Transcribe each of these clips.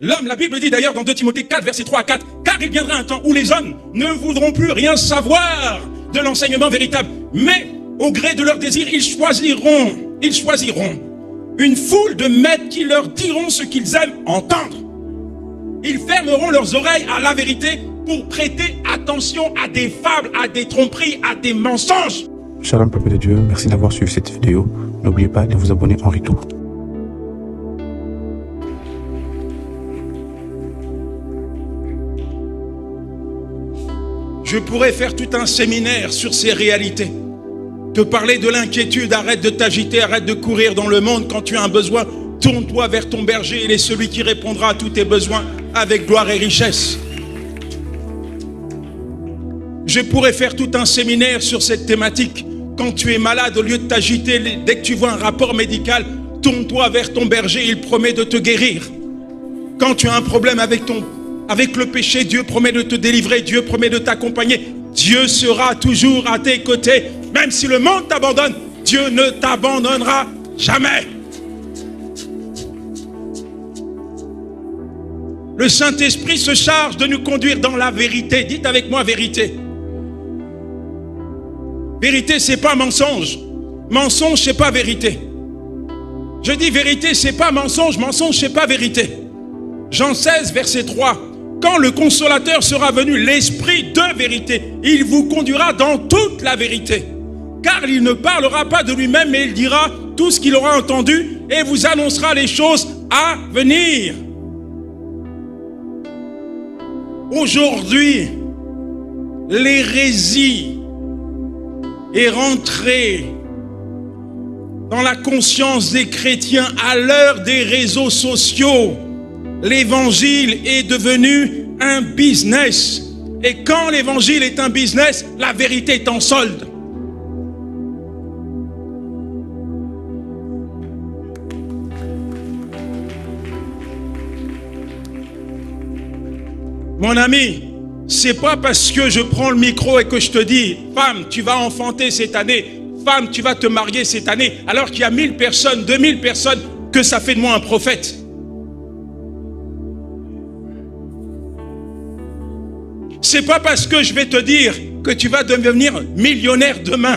L'homme, la Bible dit d'ailleurs dans 2 Timothée 4, versets 3 à 4, car il viendra un temps où les hommes ne voudront plus rien savoir de l'enseignement véritable, mais au gré de leurs désirs, ils choisiront une foule de maîtres qui leur diront ce qu'ils aiment entendre. Ils fermeront leurs oreilles à la vérité pour prêter attention à des fables, à des tromperies, à des mensonges. Shalom peuple de Dieu, merci d'avoir suivi cette vidéo. N'oubliez pas de vous abonner en retour. Je pourrais faire tout un séminaire sur ces réalités. Te parler de l'inquiétude, arrête de t'agiter, arrête de courir dans le monde. Quand tu as un besoin, tourne-toi vers ton berger. Il est celui qui répondra à tous tes besoins avec gloire et richesse. Je pourrais faire tout un séminaire sur cette thématique. Quand tu es malade, au lieu de t'agiter, dès que tu vois un rapport médical, tourne-toi vers ton berger, il promet de te guérir. Quand tu as un problème avec le péché, Dieu promet de te délivrer, Dieu promet de t'accompagner. Dieu sera toujours à tes côtés. Même si le monde t'abandonne, Dieu ne t'abandonnera jamais. Le Saint-Esprit se charge de nous conduire dans la vérité. Dites avec moi vérité. Vérité, c'est pas mensonge. Mensonge, c'est pas vérité. Je dis vérité, c'est pas mensonge. Mensonge, c'est pas vérité. Jean 16, verset 3. Quand le consolateur sera venu, l'esprit de vérité, il vous conduira dans toute la vérité. Car il ne parlera pas de lui-même, mais il dira tout ce qu'il aura entendu et vous annoncera les choses à venir. Aujourd'hui, l'hérésie est rentrée dans la conscience des chrétiens à l'heure des réseaux sociaux. L'évangile est devenu un business. Et quand l'évangile est un business, la vérité est en solde. Mon ami, c'est pas parce que je prends le micro et que je te dis, femme, tu vas enfanter cette année, femme, tu vas te marier cette année, alors qu'il y a 1000 personnes, 2000 personnes, que ça fait de moi un prophète. C'est pas parce que je vais te dire que tu vas devenir millionnaire demain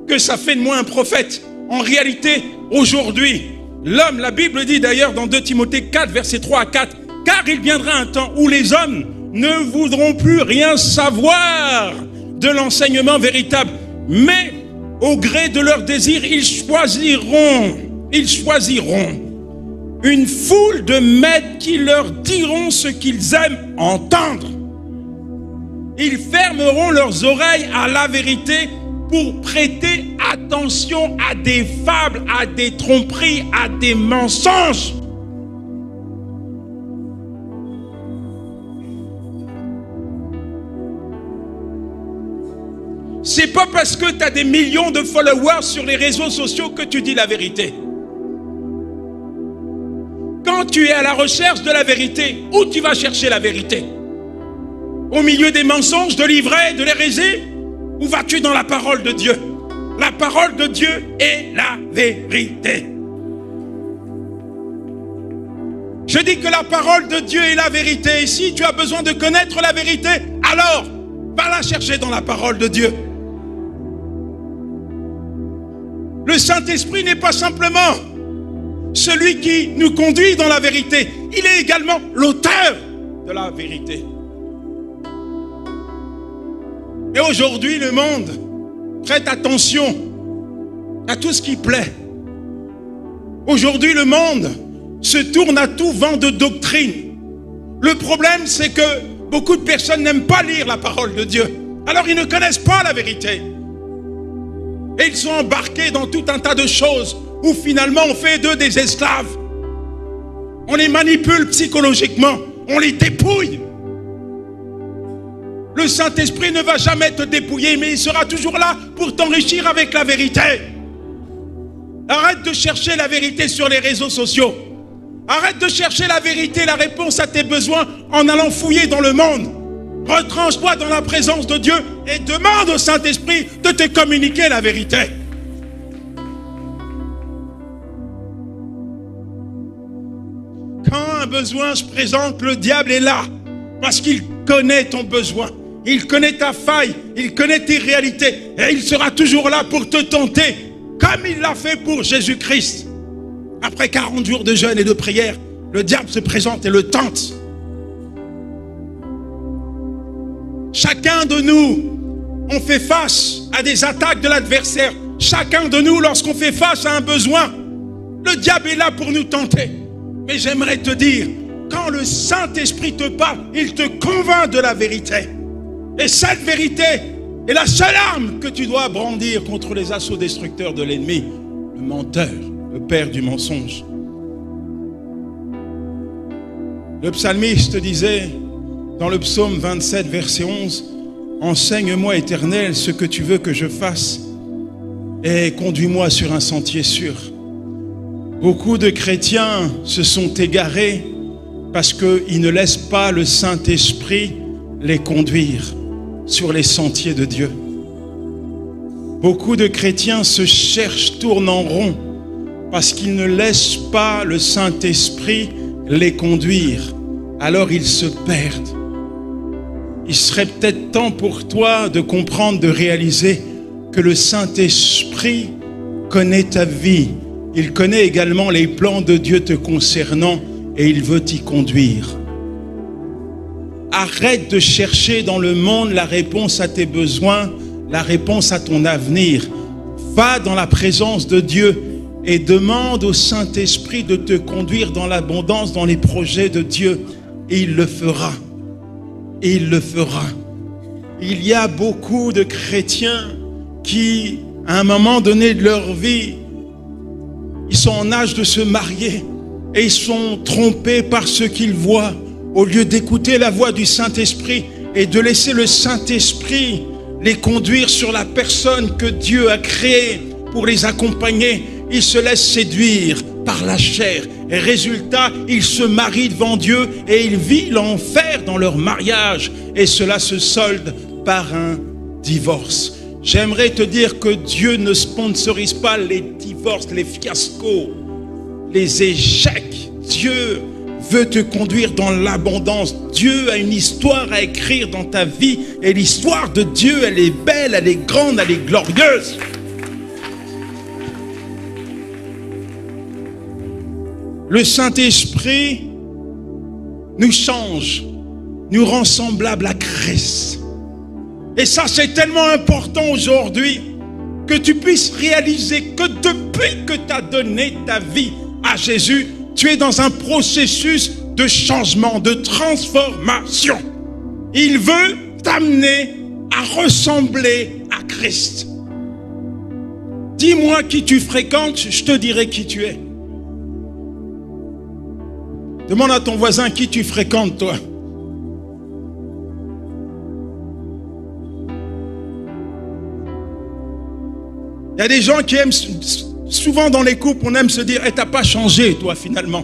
que ça fait de moi un prophète. En réalité, aujourd'hui, l'homme, la Bible dit d'ailleurs dans 2 Timothée 4, versets 3 à 4, car il viendra un temps où les hommes ne voudront plus rien savoir de l'enseignement véritable, mais au gré de leurs désirs, ils choisiront une foule de maîtres qui leur diront ce qu'ils aiment entendre. Ils fermeront leurs oreilles à la vérité pour prêter attention à des fables, à des tromperies, à des mensonges. C'est pas parce que tu as des millions de followers sur les réseaux sociaux que tu dis la vérité. Quand tu es à la recherche de la vérité, où tu vas chercher la vérité? Au milieu des mensonges, de l'ivraie, de l'hérésie? Ou vas-tu dans la parole de Dieu? La parole de Dieu est la vérité. Je dis que la parole de Dieu est la vérité. Et si tu as besoin de connaître la vérité, alors va la chercher dans la parole de Dieu. Le Saint-Esprit n'est pas simplement celui qui nous conduit dans la vérité. Il est également l'auteur de la vérité. Et aujourd'hui, le monde prête attention à tout ce qui plaît. Aujourd'hui, le monde se tourne à tout vent de doctrine. Le problème, c'est que beaucoup de personnes n'aiment pas lire la parole de Dieu. Alors, ils ne connaissent pas la vérité. Et ils sont embarqués dans tout un tas de choses où finalement, on fait d'eux des esclaves. On les manipule psychologiquement. On les dépouille. Le Saint-Esprit ne va jamais te dépouiller, mais il sera toujours là pour t'enrichir avec la vérité. Arrête de chercher la vérité sur les réseaux sociaux. Arrête de chercher la vérité, la réponse à tes besoins en allant fouiller dans le monde. Retranche-toi dans la présence de Dieu et demande au Saint-Esprit de te communiquer la vérité. Quand un un besoin se présente, le diable est là. Parce qu'il connaît ton besoin. Il connaît ta faille. Il connaît tes réalités. Et il sera toujours là pour te tenter. Comme il l'a fait pour Jésus-Christ. Après 40 jours de jeûne et de prière, le diable se présente et le tente. Chacun de nous, on fait face à des attaques de l'adversaire. Chacun de nous, lorsqu'on fait face à un besoin, le diable est là pour nous tenter. Mais j'aimerais te dire, quand le Saint-Esprit te parle, il te convainc de la vérité. Et cette vérité est la seule arme que tu dois brandir contre les assauts destructeurs de l'ennemi, le menteur, le père du mensonge. Le psalmiste disait dans le psaume 27, verset 11, « Enseigne-moi, Éternel, ce que tu veux que je fasse et conduis-moi sur un sentier sûr. » Beaucoup de chrétiens se sont égarés parce qu'ils ne laissent pas le Saint-Esprit les conduire sur les sentiers de Dieu. Beaucoup de chrétiens se cherchent, tournent en rond parce qu'ils ne laissent pas le Saint-Esprit les conduire. Alors ils se perdent. Il serait peut-être temps pour toi de comprendre, de réaliser que le Saint-Esprit connaît ta vie. Il connaît également les plans de Dieu te concernant et il veut t'y conduire. Arrête de chercher dans le monde la réponse à tes besoins, la réponse à ton avenir. Va dans la présence de Dieu et demande au Saint-Esprit de te conduire dans l'abondance, dans les projets de Dieu. Et il le fera. Et il le fera. Il y a beaucoup de chrétiens qui, à un moment donné de leur vie, ils sont en âge de se marier et ils sont trompés par ce qu'ils voient. Au lieu d'écouter la voix du Saint-Esprit et de laisser le Saint-Esprit les conduire sur la personne que Dieu a créée pour les accompagner, ils se laissent séduire par la chair. Et résultat, ils se marient devant Dieu et ils vivent l'enfer dans leur mariage. Et cela se solde par un divorce. J'aimerais te dire que Dieu ne sponsorise pas les divorces, les fiascos, les échecs. Dieu veut te conduire dans l'abondance. Dieu a une histoire à écrire dans ta vie. Et l'histoire de Dieu, elle est belle, elle est grande, elle est glorieuse. Le Saint-Esprit nous change, nous rend semblables à Christ. Et ça, c'est tellement important aujourd'hui que tu puisses réaliser que depuis que tu as donné ta vie à Jésus, tu es dans un processus de changement, de transformation. Il veut t'amener à ressembler à Christ. Dis-moi qui tu fréquentes, je te dirai qui tu es. Demande à ton voisin qui tu fréquentes, toi. Il y a des gens qui aiment, souvent dans les couples, on aime se dire, hey, t'as pas changé, toi, finalement.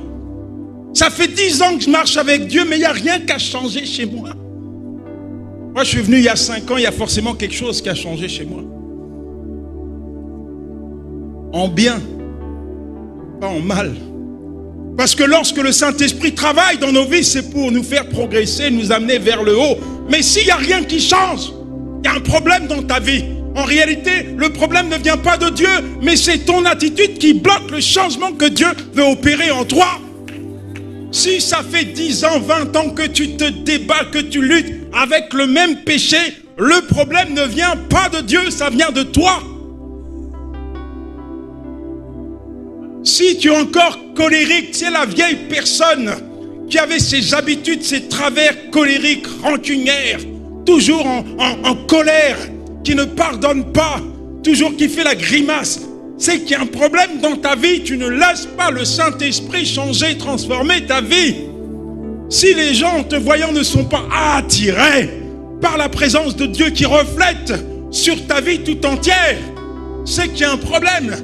Ça fait 10 ans que je marche avec Dieu, mais il n'y a rien qui a changé chez moi. Moi, je suis venu il y a 5 ans, il y a forcément quelque chose qui a changé chez moi. En bien, pas en mal. Parce que lorsque le Saint-Esprit travaille dans nos vies, c'est pour nous faire progresser, nous amener vers le haut. Mais s'il n'y a rien qui change, il y a un problème dans ta vie. En réalité, le problème ne vient pas de Dieu, mais c'est ton attitude qui bloque le changement que Dieu veut opérer en toi. Si ça fait 10 ans, 20 ans que tu te débats, que tu luttes avec le même péché, le problème ne vient pas de Dieu, ça vient de toi. Si tu es encore colérique, c'est la vieille personne qui avait ses habitudes, ses travers colériques, rancunières, toujours en colère, qui ne pardonne pas, toujours qui fait la grimace, c'est qu'il y a un problème dans ta vie. Tu ne laisses pas le Saint-Esprit changer, transformer ta vie. Si les gens en te voyant ne sont pas attirés par la présence de Dieu qui reflète sur ta vie tout entière, c'est qu'il y a un problème.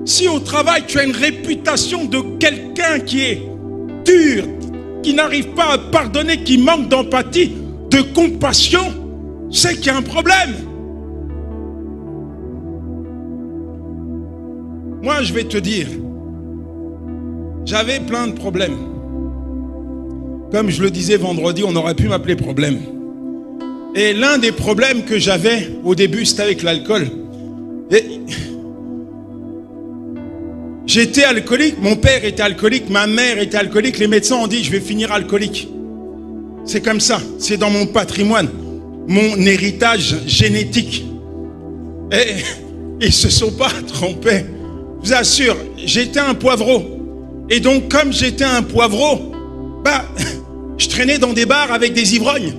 Si au travail tu as une réputation de quelqu'un qui est dur, qui n'arrive pas à pardonner, qui manque d'empathie, de compassion, c'est qu'il y a un problème. Moi, je vais te dire, j'avais plein de problèmes. comme je le disais vendredi, on aurait pu m'appeler problème. Et l'un des problèmes que j'avais au début, c'était avec l'alcool. J'étais alcoolique, mon père était alcoolique, ma mère était alcoolique. Les médecins ont dit, je vais finir alcoolique. C'est comme ça, c'est dans mon patrimoine, mon héritage génétique. Et ils ne se sont pas trompés. Je vous assure, j'étais un poivreau. Et donc, comme j'étais un poivreau, je traînais dans des bars avec des ivrognes.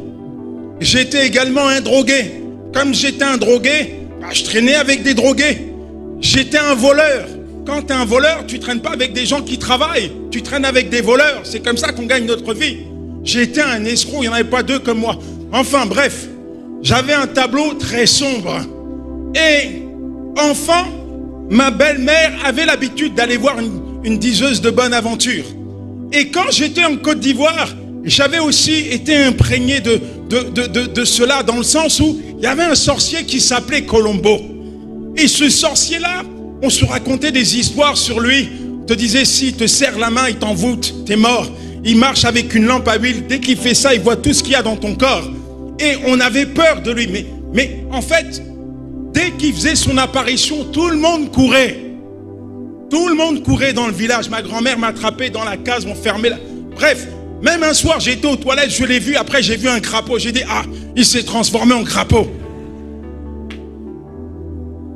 J'étais également un drogué. Comme j'étais un drogué, je traînais avec des drogués. J'étais un voleur. Quand tu es un voleur, tu ne traînes pas avec des gens qui travaillent. Tu traînes avec des voleurs. C'est comme ça qu'on gagne notre vie. J'étais un escroc, il n'y en avait pas deux comme moi. Enfin bref, j'avais un tableau très sombre. Et enfant, ma belle-mère avait l'habitude d'aller voir une diseuse de bonne aventure. Et quand j'étais en Côte d'Ivoire, j'avais aussi été imprégné de cela, dans le sens où il y avait un sorcier qui s'appelait Colombo. Et ce sorcier-là, on se racontait des histoires sur lui. On te disait, s'il te serre la main, il t'envoûte, t'es mort. Il marche avec une lampe à huile. Dès qu'il fait ça, il voit tout ce qu'il y a dans ton corps. Et on avait peur de lui. Mais en fait, dès qu'il faisait son apparition, tout le monde courait. Tout le monde courait dans le village. Ma grand-mère m'attrapait dans la case, on fermait la... Bref, même un soir, j'étais aux toilettes, je l'ai vu. Après, j'ai vu un crapaud. J'ai dit, ah, il s'est transformé en crapaud.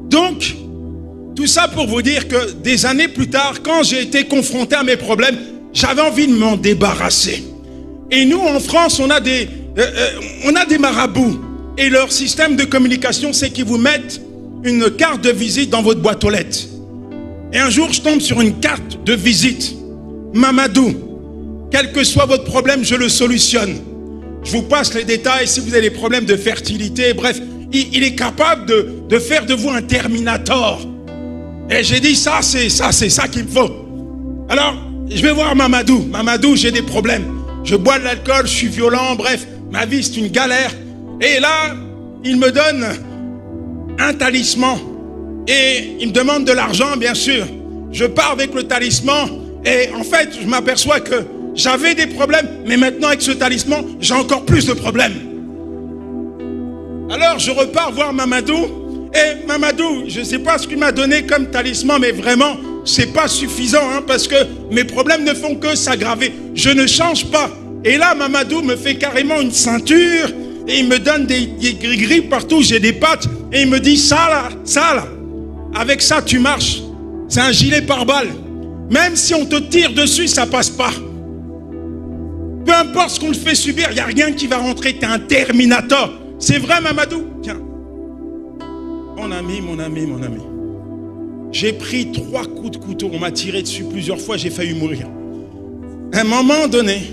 Donc, tout ça pour vous dire que des années plus tard, quand j'ai été confronté à mes problèmes, j'avais envie de m'en débarrasser. Et nous, en France, on a des marabouts. Et leur système de communication, c'est qu'ils vous mettent une carte de visite dans votre boîte aux lettres. Et un jour, je tombe sur une carte de visite. Mamadou, quel que soit votre problème, je le solutionne. Je vous passe les détails si vous avez des problèmes de fertilité. Bref, il est capable de faire de vous un Terminator. Et j'ai dit, c'est ça qu'il me faut. Alors, je vais voir Mamadou. Mamadou, j'ai des problèmes. Je bois de l'alcool, je suis violent, bref, ma vie c'est une galère. Et là, il me donne un talisman. Et il me demande de l'argent, bien sûr. Je pars avec le talisman. Et en fait, je m'aperçois que j'avais des problèmes. Mais maintenant, avec ce talisman, j'ai encore plus de problèmes. Alors, je repars voir Mamadou. Et Mamadou, je ne sais pas ce qu'il m'a donné comme talisman, mais vraiment, c'est pas suffisant, hein, parce que mes problèmes ne font que s'aggraver. Je ne change pas. Et là, Mamadou me fait carrément une ceinture, et il me donne des gris-gris partout, j'ai des pattes, et il me dit, ça là, avec ça tu marches. C'est un gilet pare-balles. Même si on te tire dessus, ça passe pas. Peu importe ce qu'on te fait subir, il n'y a rien qui va rentrer, t'es un Terminator. C'est vrai, Mamadou? Tiens. Mon ami. J'ai pris 3 coups de couteau. On m'a tiré dessus plusieurs fois. J'ai failli mourir. À un moment donné,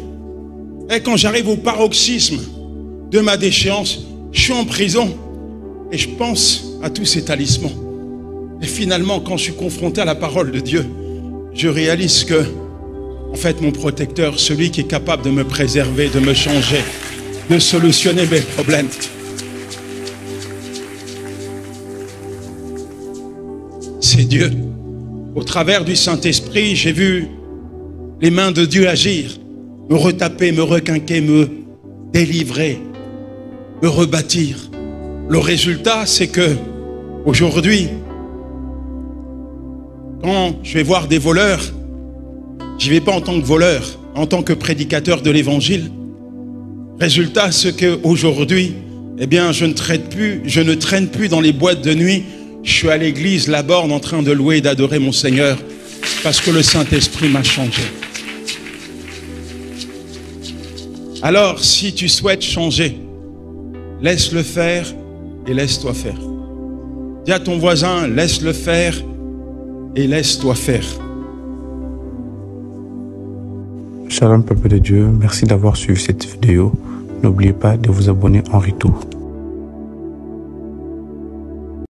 et quand j'arrive au paroxysme de ma déchéance, je suis en prison et je pense à tous ces talismans. Et finalement, quand je suis confronté à la parole de Dieu, je réalise que, en fait, mon protecteur, celui qui est capable de me préserver, de me changer, de solutionner mes problèmes, c'est Dieu. Au travers du Saint-Esprit, j'ai vu les mains de Dieu agir, me retaper, me requinquer, me délivrer, me rebâtir. Le résultat, c'est que aujourd'hui, quand je vais voir des voleurs, je n'y vais pas en tant que voleur, en tant que prédicateur de l'évangile. Résultat, c'est qu'aujourd'hui, eh bien, je ne traîne plus dans les boîtes de nuit. Je suis à l'église, la borne, en train de louer et d'adorer mon Seigneur parce que le Saint-Esprit m'a changé. Alors, si tu souhaites changer, laisse-le faire et laisse-toi faire. Dis à ton voisin, laisse-le faire et laisse-toi faire. Shalom, peuple de Dieu. Merci d'avoir suivi cette vidéo. N'oubliez pas de vous abonner en retour.